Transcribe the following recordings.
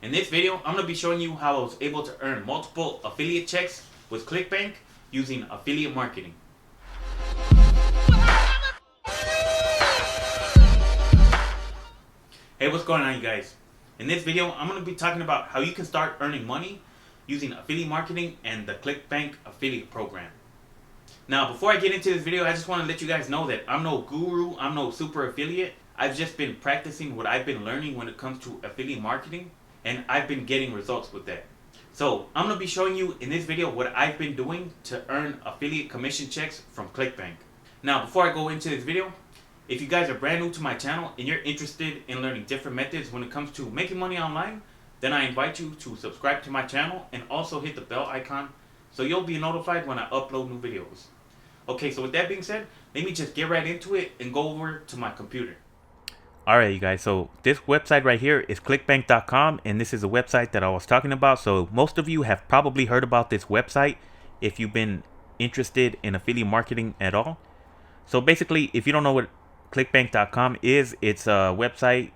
In this video, I'm going to be showing you how I was able to earn multiple affiliate checks with Clickbank using affiliate marketing. Hey, what's going on, you guys? In this video, I'm going to be talking about how you can start earning money using affiliate marketing and the Clickbank affiliate program. Now, before I get into this video, I just want to let you guys know that I'm no guru, I'm no super affiliate. I've just been practicing what I've been learning when it comes to affiliate marketing, and I've been getting results with that. So, I'm going to be showing you in this video what I've been doing to earn affiliate commission checks from Clickbank. Now, before I go into this video, if you guys are brand new to my channel and you're interested in learning different methods when it comes to making money online, then I invite you to subscribe to my channel and also hit the bell icon so you'll be notified when I upload new videos. Okay, so with that being said, let me just get right into it and go over to my computer. Alright, you guys, so this website right here is clickbank.com, and this is a website that I was talking about. So most of you have probably heard about this website if you've been interested in affiliate marketing at all. So basically, if you don't know what clickbank.com is, it's a website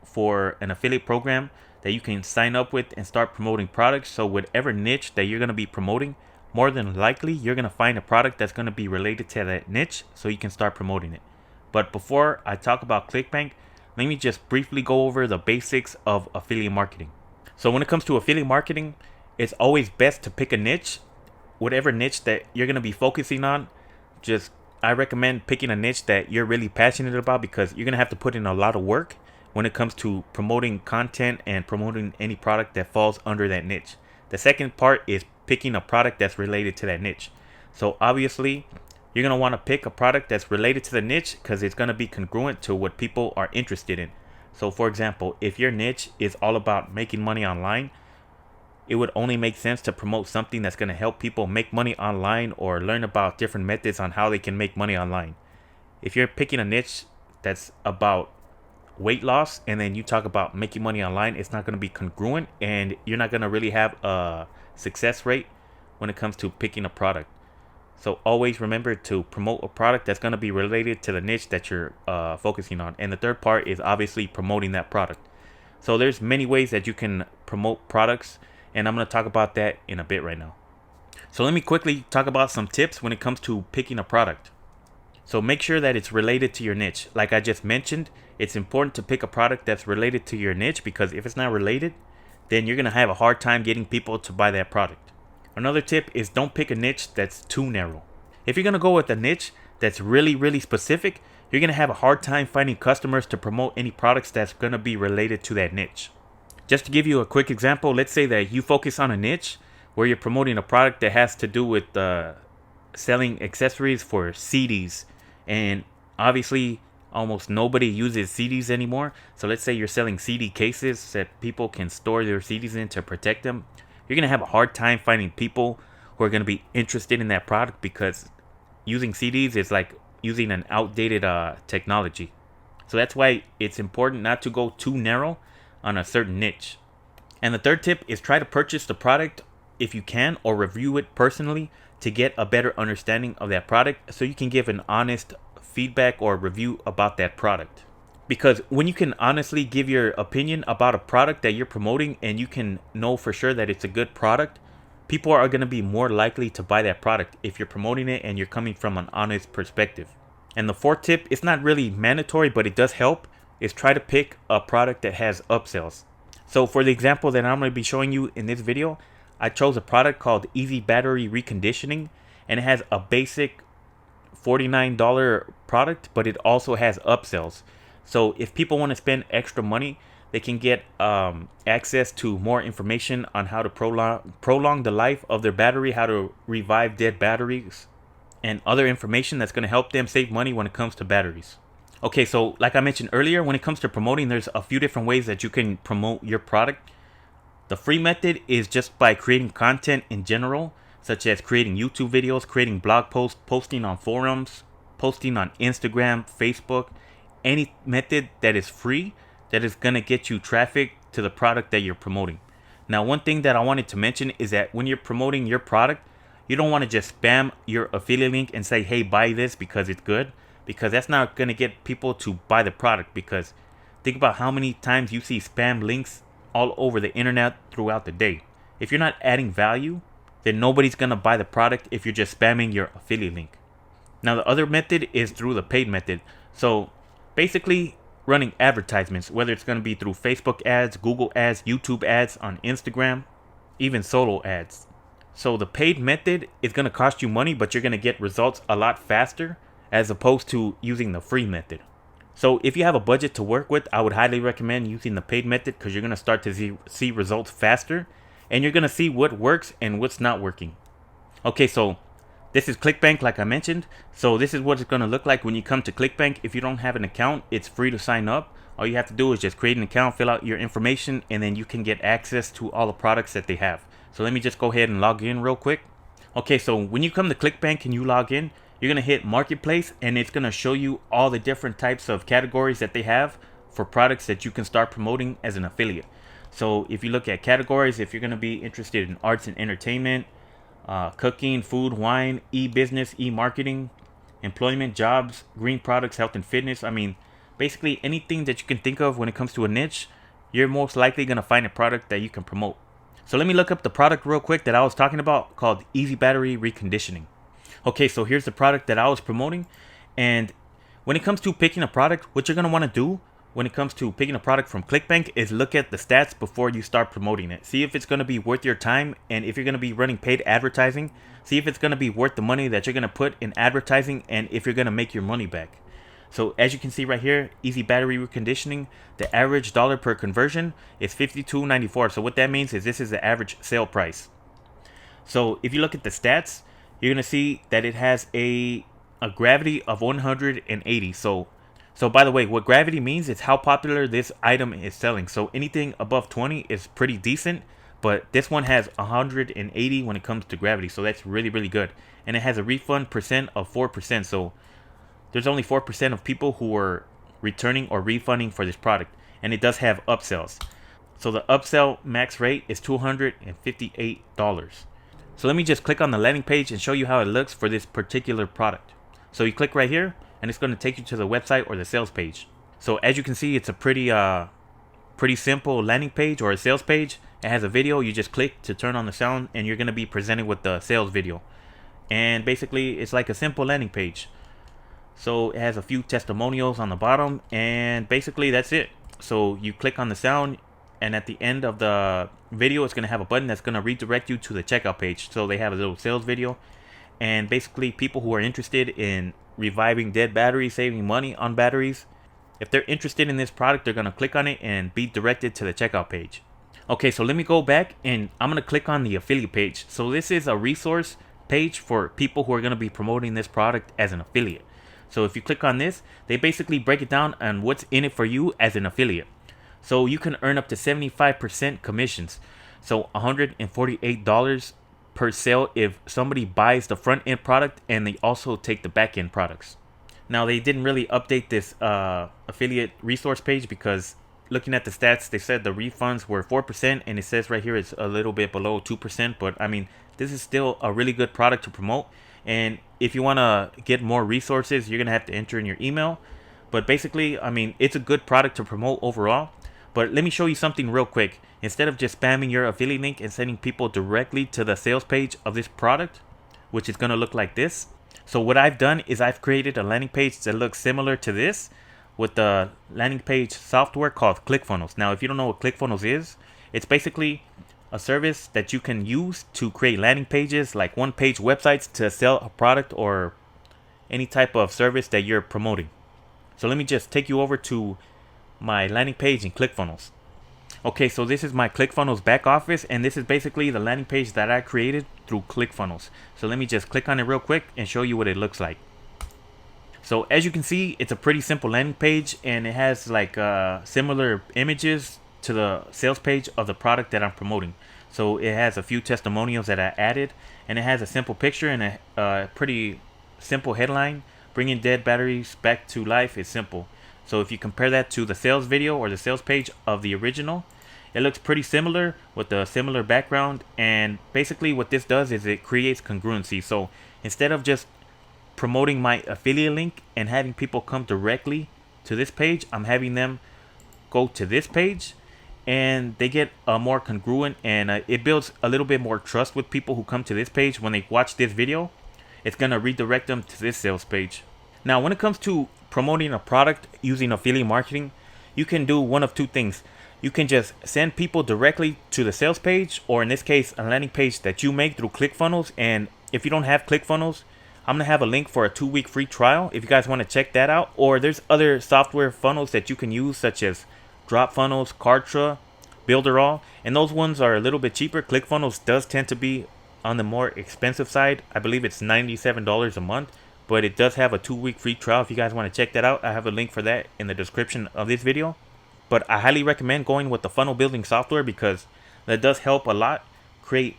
for an affiliate program that you can sign up with and start promoting products. So whatever niche that you're going to be promoting, more than likely you're going to find a product that's going to be related to that niche so you can start promoting it. But before I talk about Clickbank, let me just briefly go over the basics of affiliate marketing. So when it comes to affiliate marketing, it's always best to pick a niche. Whatever niche that you're going to be focusing on, I recommend picking a niche that you're really passionate about, because you're going to have to put in a lot of work when it comes to promoting content and promoting any product that falls under that niche. The second part is picking a product that's related to that niche. So obviously, you're going to want to pick a product that's related to the niche because it's going to be congruent to what people are interested in. So for example, if your niche is all about making money online, it would only make sense to promote something that's going to help people make money online or learn about different methods on how they can make money online. If you're picking a niche that's about weight loss and then you talk about making money online, it's not going to be congruent, and you're not going to really have a success rate when it comes to picking a product. So always remember to promote a product that's going to be related to the niche that you're focusing on. And the third part is obviously promoting that product. So there's many ways that you can promote products, and I'm going to talk about that in a bit right now. So let me quickly talk about some tips when it comes to picking a product. So make sure that it's related to your niche. Like I just mentioned, it's important to pick a product that's related to your niche, because if it's not related, then you're going to have a hard time getting people to buy that product. Another tip is don't pick a niche that's too narrow. If you're going to go with a niche that's really specific, you're going to have a hard time finding customers to promote any products that's going to be related to that niche. Just to give you a quick example, let's say that you focus on a niche where you're promoting a product that has to do with selling accessories for CDs. And obviously, almost nobody uses CDs anymore. So let's say you're selling CD cases that people can store their CDs in to protect them. You're going to have a hard time finding people who are going to be interested in that product, because using CDs is like using an outdated technology. So that's why it's important not to go too narrow on a certain niche. And the third tip is try to purchase the product if you can, or review it personally to get a better understanding of that product, so you can give an honest feedback or review about that product. Because when you can honestly give your opinion about a product that you're promoting, and you can know for sure that it's a good product, people are going to be more likely to buy that product if you're promoting it and you're coming from an honest perspective. And the fourth tip, it's not really mandatory, but it does help, is try to pick a product that has upsells. So for the example that I'm going to be showing you in this video, I chose a product called Easy Battery Reconditioning, and it has a basic $49 product, but it also has upsells. So if people want to spend extra money, they can get access to more information on how to prolong the life of their battery, how to revive dead batteries, and other information that's going to help them save money when it comes to batteries. Okay, so like I mentioned earlier, when it comes to promoting, there's a few different ways that you can promote your product. The free method is just by creating content in general, such as creating YouTube videos, creating blog posts, posting on forums, posting on Instagram, Facebook. Any method that is free, that is going to get you traffic to the product that you're promoting. Now, one thing that I wanted to mention is that when you're promoting your product, you don't want to just spam your affiliate link and say, hey, buy this because it's good, because that's not going to get people to buy the product. Because think about how many times you see spam links all over the internet throughout the day. If you're not adding value, then nobody's going to buy the product if you're just spamming your affiliate link. Now, the other method is through the paid method. So basically running advertisements, whether it's going to be through Facebook ads, Google ads, YouTube ads, on Instagram, even solo ads. So the paid method is going to cost you money, but you're going to get results a lot faster as opposed to using the free method. So if you have a budget to work with, I would highly recommend using the paid method because you're going to start to see results faster, and you're going to see what works and what's not working. Okay, so this is Clickbank, like I mentioned. So this is what it's going to look like when you come to Clickbank. If you don't have an account, it's free to sign up. All you have to do is just create an account, fill out your information, and then you can get access to all the products that they have. So let me just go ahead and log in real quick. Okay, so when you come to Clickbank and you log in, you're going to hit Marketplace, and it's going to show you all the different types of categories that they have for products that you can start promoting as an affiliate. So if you look at categories, if you're going to be interested in arts and entertainment, cooking, food, wine, e-business, e-marketing, employment, jobs, green products, health and fitness. I mean, basically anything that you can think of when it comes to a niche, you're most likely going to find a product that you can promote. So let me look up the product real quick that I was talking about called Easy Battery Reconditioning. Okay, so here's the product that I was promoting. And when it comes to picking a product, what you're going to want to do when it comes to picking a product from Clickbank is look at the stats before you start promoting it. See if it's going to be worth your time, and if you're going to be running paid advertising, see if it's going to be worth the money that you're going to put in advertising, and if you're going to make your money back. So as you can see right here, Easy Battery Reconditioning, the average dollar per conversion is $52.94. So what that means is this is the average sale price. So if you look at the stats, you're going to see that it has a gravity of 180. So by the way, what gravity means is how popular this item is selling. So anything above 20 is pretty decent, but this one has 180 when it comes to gravity. So that's really, really good. And it has a refund percent of 4%. So there's only 4% of people who are returning or refunding for this product. And it does have upsells. So the upsell max rate is $258. So let me just click on the landing page and show you how it looks for this particular product. So you click right here, and it's going to take you to the website or the sales page. So as you can see, it's a pretty simple landing page or a sales page. It has a video. You just click to turn on the sound, and you're going to be presented with the sales video. And basically, it's like a simple landing page. So it has a few testimonials on the bottom, and basically that's it. So you click on the sound, and at the end of the video, it's going to have a button that's going to redirect you to the checkout page. So they have a little sales video, and basically people who are interested in reviving dead batteries, saving money on batteries, if they're interested in this product, they're going to click on it and be directed to the checkout page. Okay, so let me go back, and I'm going to click on the affiliate page. So this is a resource page for people who are going to be promoting this product as an affiliate. So if you click on this, they basically break it down on what's in it for you as an affiliate. So you can earn up to 75% commissions. So $148 per sale if somebody buys the front end product and they also take the back end products. Now they didn't really update this affiliate resource page because looking at the stats, they said the refunds were 4%, and it says right here it's a little bit below 2%. But I mean, this is still a really good product to promote. And if you want to get more resources, you're going to have to enter in your email. But basically, I mean, it's a good product to promote overall. But let me show you something real quick. Instead of just spamming your affiliate link and sending people directly to the sales page of this product, which is going to look like this. So what I've done is I've created a landing page that looks similar to this with the landing page software called ClickFunnels. Now, if you don't know what ClickFunnels is, it's basically a service that you can use to create landing pages, like one-page websites to sell a product or any type of service that you're promoting. So let me just take you over to my landing page in ClickFunnels. Okay, so this is my ClickFunnels back office, and this is basically the landing page that I created through ClickFunnels. So let me just click on it real quick and show you what it looks like. So as you can see, it's a pretty simple landing page, and it has like similar images to the sales page of the product that I'm promoting. So it has a few testimonials that I added, and it has a simple picture and a pretty simple headline. Bringing dead batteries back to life is simple. So if you compare that to the sales video or the sales page of the original, it looks pretty similar with a similar background. And basically what this does is it creates congruency. So instead of just promoting my affiliate link and having people come directly to this page, I'm having them go to this page and they get more congruent, and it builds a little bit more trust with people who come to this page. When they watch this video, it's going to redirect them to this sales page. Now, when it comes to promoting a product using affiliate marketing, you can do one of two things. You can just send people directly to the sales page, or in this case, a landing page that you make through ClickFunnels. And if you don't have ClickFunnels, I'm going to have a link for a 2-week free trial if you guys want to check that out. Or there's other software funnels that you can use, such as Drop Funnels, Kartra, Builderall, and those ones are a little bit cheaper. ClickFunnels does tend to be on the more expensive side. I believe it's $97 a month, but it does have a 2-week free trial if you guys want to check that out. I have a link for that in the description of this video. But I highly recommend going with the funnel building software, because that does help a lot create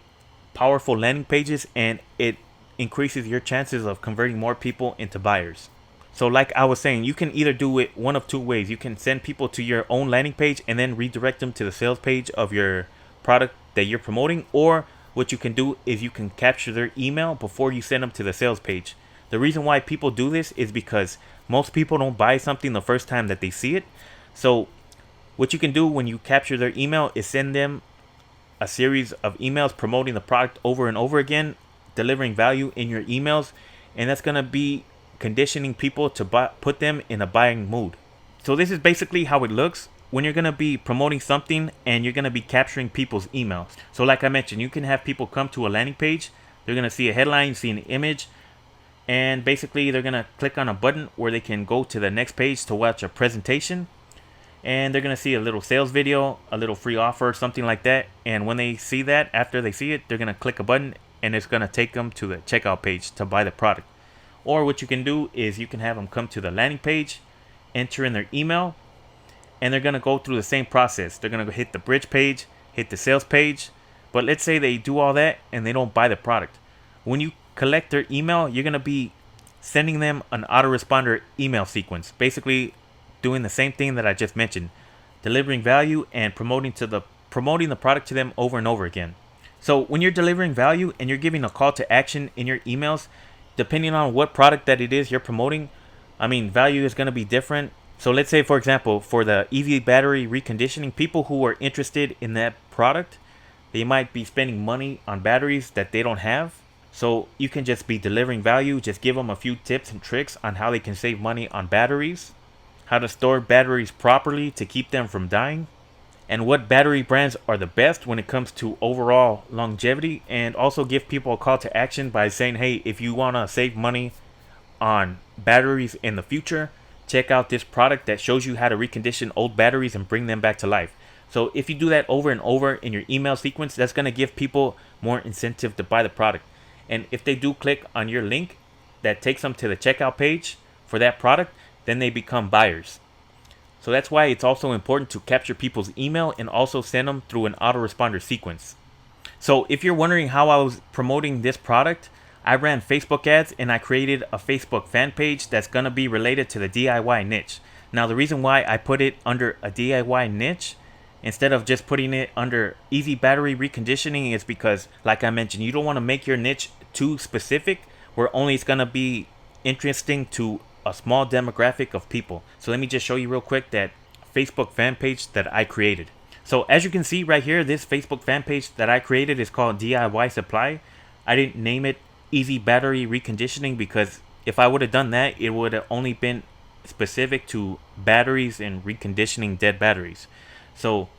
powerful landing pages, and it increases your chances of converting more people into buyers. So like I was saying, you can either do it one of two ways. You can send people to your own landing page and then redirect them to the sales page of your product that you're promoting. Or what you can do is you can capture their email before you send them to the sales page. The reason why people do this is because most people don't buy something the first time that they see it. So what you can do when you capture their email is send them a series of emails promoting the product over and over again, delivering value in your emails, and that's going to be conditioning people to put them in a buying mood. So this is basically how it looks when you're going to be promoting something and you're going to be capturing people's emails. So like I mentioned, you can have people come to a landing page. They're going to see a headline, see an image, and basically they're going to click on a button where they can go to the next page to watch a presentation. And they're going to see a little sales video, a little free offer, something like that. And when they see that, after they see it, they're going to click a button and it's going to take them to the checkout page to buy the product. Or what you can do is you can have them come to the landing page, enter in their email, and they're going to go through the same process. They're going to hit the bridge page, hit the sales page. But let's say they do all that and they don't buy the product. When you collect their email, you're going to be sending them an autoresponder email sequence. Basically doing the same thing that I just mentioned, delivering value and promoting the product to them over and over again. So when you're delivering value and you're giving a call to action in your emails, depending on what product that it is you're promoting, value is going to be different. So let's say, for example, for the EV battery reconditioning, people who are interested in that product, they might be spending money on batteries that they don't have. So you can just be delivering value, just give them a few tips and tricks on how they can save money on batteries, how to store batteries properly to keep them from dying, and what battery brands are the best when it comes to overall longevity, and also give people a call to action by saying, hey, if you want to save money on batteries in the future, check out this product that shows you how to recondition old batteries and bring them back to life. So if you do that over and over in your email sequence, that's going to give people more incentive to buy the product. And if they do click on your link that takes them to the checkout page for that product, then they become buyers. So that's why it's also important to capture people's email and also send them through an autoresponder sequence. So if you're wondering how I was promoting this product, I ran Facebook ads and I created a Facebook fan page that's going to be related to the DIY niche. Now the reason why I put it under a DIY niche instead of just putting it under easy battery reconditioning is because, like I mentioned, you don't want to make your niche too specific where only it's going to be interesting to a small demographic of people. So let me just show you real quick that Facebook fan page that I created. So as you can see right here, this Facebook fan page that I created is called DIY Supply. I didn't name it Easy Battery Reconditioning because if I would have done that, it would have only been specific to batteries and reconditioning dead batteries. So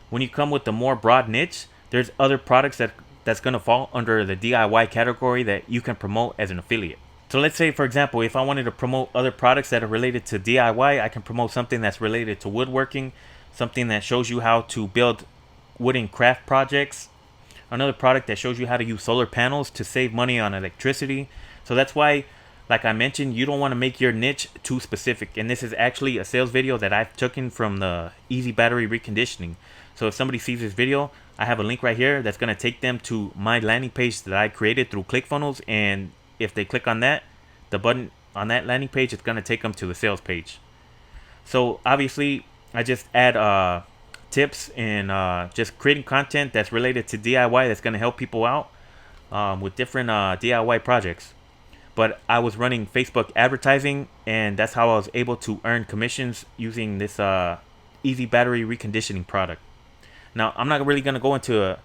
when you come with the more broad niche, there's other products that's going to fall under the DIY category that you can promote as an affiliate. So let's say, for example, if I wanted to promote other products that are related to DIY, I can promote something that's related to woodworking, something that shows you how to build wooden craft projects, another product that shows you how to use solar panels to save money on electricity. So that's why, like I mentioned, you don't want to make your niche too specific. And this is actually a sales video that I've taken from the Easy Battery Reconditioning. So if somebody sees this video, I have a link right here that's going to take them to my landing page that I created through ClickFunnels. And if they click on that, the button on that landing page, it's going to take them to the sales page. So obviously, I just add tips and just creating content that's related to DIY that's going to help people out with different DIY projects. But I was running Facebook advertising, and that's how I was able to earn commissions using this Easy Battery Reconditioning product. Now, I'm not really going to go into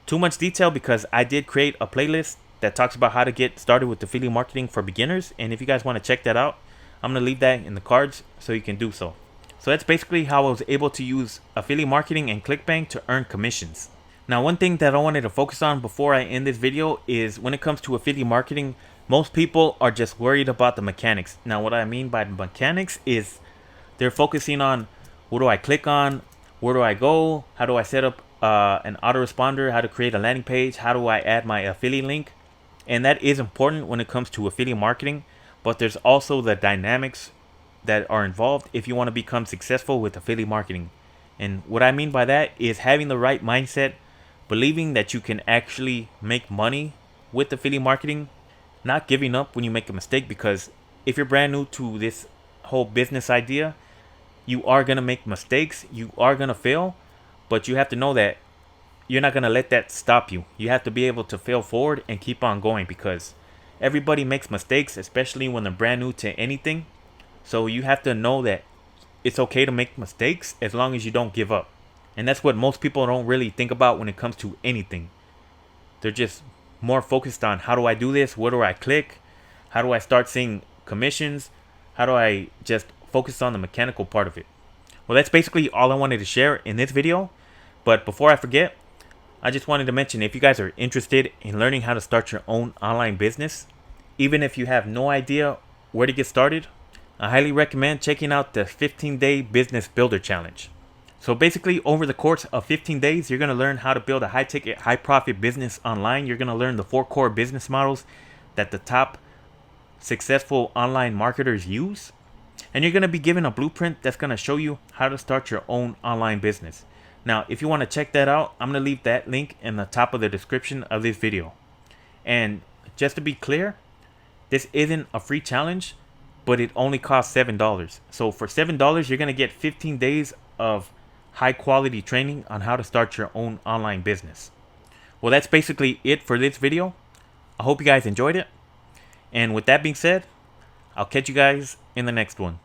too much detail because I did create a playlist that talks about how to get started with affiliate marketing for beginners. And if you guys want to check that out, I'm going to leave that in the cards so you can do so. So that's basically how I was able to use affiliate marketing and Clickbank to earn commissions. Now, one thing that I wanted to focus on before I end this video is when it comes to affiliate marketing, most people are just worried about the mechanics. Now, what I mean by the mechanics is they're focusing on what do I click on, where do I go, how do I set up an autoresponder, how to create a landing page, how do I add my affiliate link. And that is important when it comes to affiliate marketing, but there's also the dynamics that are involved if you want to become successful with affiliate marketing. And what I mean by that is having the right mindset, believing that you can actually make money with affiliate marketing, not giving up when you make a mistake, because if you're brand new to this whole business idea, you are going to make mistakes, you are going to fail, but you have to know that you're not going to let that stop you. You have to be able to fail forward and keep on going, because everybody makes mistakes, especially when they're brand new to anything. So you have to know that it's okay to make mistakes as long as you don't give up. And that's what most people don't really think about when it comes to anything. They're just more focused on how do I do this? Where do I click? How do I start seeing commissions? How do I just focus on the mechanical part of it? Well, that's basically all I wanted to share in this video. But before I forget, I just wanted to mention, if you guys are interested in learning how to start your own online business, even if you have no idea where to get started, I highly recommend checking out the 15-day Business Builder Challenge. So basically, over the course of 15 days, you're going to learn how to build a high-ticket, high-profit business online. You're going to learn the 4 core business models that the top successful online marketers use. And you're going to be given a blueprint that's going to show you how to start your own online business. Now, if you want to check that out, I'm going to leave that link in the top of the description of this video. And just to be clear, this isn't a free challenge, but it only costs $7. So for $7, you're going to get 15 days of high quality training on how to start your own online business. Well, that's basically it for this video. I hope you guys enjoyed it. And with that being said, I'll catch you guys in the next one.